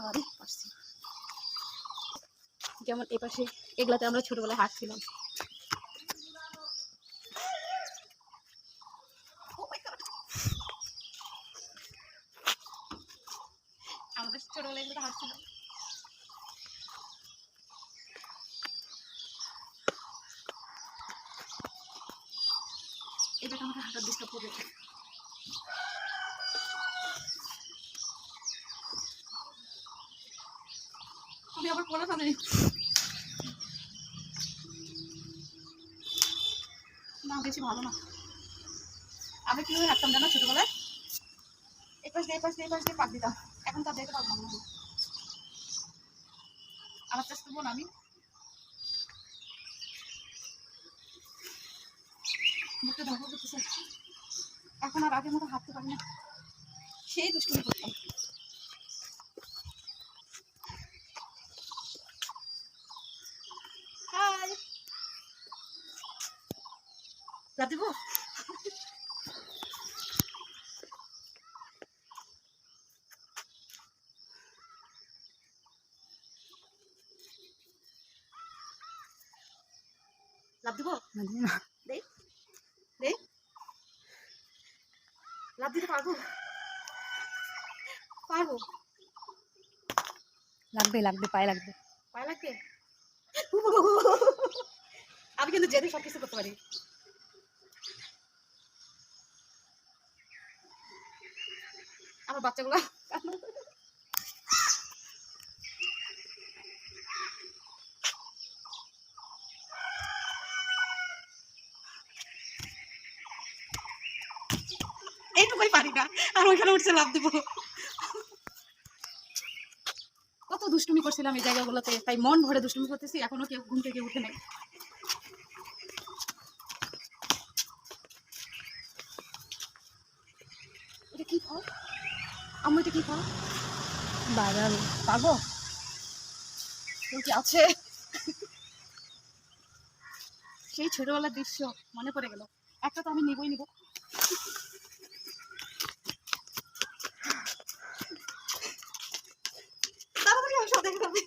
আরে পারছি। যেমন এপাশে এগুলাতে আমরা ছোটবেলায় হাঁটছিলাম। আমরা ছোটবেলায় এগুলোতে হাঁটছিলাম। এটা আমাকে হাঁটার ডিস্টার্ব করবে। আমি আবার পড়া ফেলে না, বেশি ভালো না। আমি কিভাবে হাঁটতাম জানো ছোটবেলায়? এপাশ দিয়ে পাক দিতাম। এখন তা দেখতে পারবো না। আমার চেষ্টা করবো না আমি মুখে ধরবো করতেছে। এখন আর আগের মতো হাঁটতে পারি না, সেই দুষ্টুমি করতাম। হাই, লাভ দিব? লাভ দিব? দে দে, লাভ দিতে পারবো? পারবো। লাগবে লাগবে, পায়ে লাগবে। পায়ে লাগবে? আমি কিন্তু জেদে সবকিছু করতে পারি। আমার বাচ্চাগুলো এইটুকুই পারি না, আর ওইখানে উঠছে লাভ দিব। কত দুষ্টুমি করছিলাম এই জায়গাগুলোতে, তাই মন ভরে দুষ্টুমি করতেছি। এখনো কেউ ঘুম থেকে উঠে নাই। এটা কি ফল? আম্মু এটা কি ফল? বাদাম। পাবো? কেউ কি আছে? সেই ছোটবেলার দৃশ্য মনে পড়ে গেল। একটা তো আমি নিবই নিব। তাড়াতাড়ি আমি সব দেখে ফেলবি।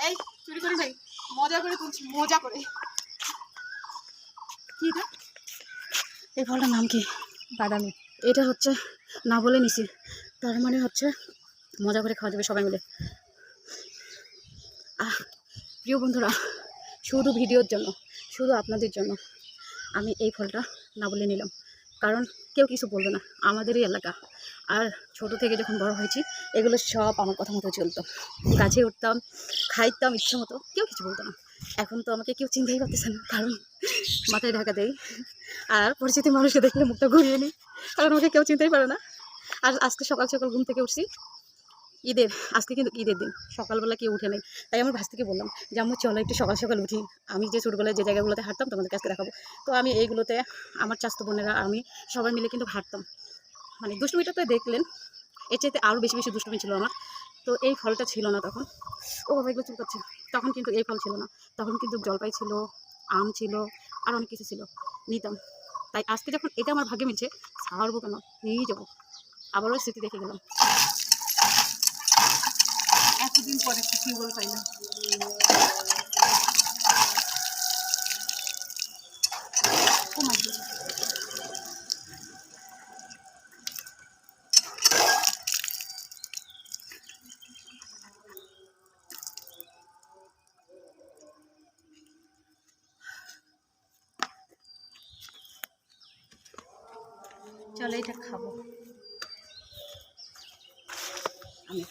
এই চুরি করি ভাই, মজা করে তুলছি, মজা করে। কি এটা? এই ফলটার নাম কি? বাদামি। এটা হচ্ছে না বলে নিছি, তার মানে হচ্ছে মজা করে খাওয়া যাবে সবাই মিলে। প্রিয় বন্ধুরা, শুধু ভিডিওর জন্য, শুধু আপনাদের জন্য আমি এই ফলটা না বলে নিলাম, কারণ কেউ কিছু বলবে না, আমাদেরই এলাকা। আর ছোট থেকে যখন বড় হয়েছি এগুলো সব আমার কথা মতো চলতো। গাছে উঠতাম, খাইতাম ইচ্ছে মতো, কেউ কিছু বলতো না। এখন তো আমাকে কেউ চিন্তাই করতেছে না, কারণ মাথায় ঢাকা দেয়। আর পরিচিত মানুষকে দেখলে মুখটা ঘুরিয়ে নিই, কারণ আমাকে কেউ চিন্তাই পারে না। আর আজকে সকাল সকাল ঘুম থেকে উঠছি, আজকে কিন্তু ঈদের দিন, সকালবেলা কেউ উঠে নেই। তাই আমার ভাস থেকে বললাম যে আম্মু চলো একটু সকাল সকাল উঠি, আমি যে ছোটবেলায় যে জায়গাগুলোতে হাঁটতাম তোমাদের কাছে দেখাবো। তো আমি এইগুলোতে আমার চাচাতো বোনেরা আমি সবাই মিলে কিন্তু হাঁটতাম। মানে দুষ্টুমিটা তো দেখলেন, এর চাইতে আরও বেশি বেশি দুষ্টুমি ছিল আমার। তো এই ফলটা ছিল না তখন। ও বাবা, এগুলো চুলকাচ্ছে। তখন কিন্তু এই ফল ছিল না, তখন কিন্তু জলপাই ছিল, আম ছিল, আর অনেক কিছু ছিল, নিতাম। তাই আজকে যখন এটা আমার ভাগ্যে মিলছে, ছাড়বো কেন, নিয়েই যাবো। আবারও স্মৃতি দেখে গেলাম। এতদিন পরে একটু টিউবওয়েল পাইলাম। ও মাই গড, চলো এটা খাবো আমি।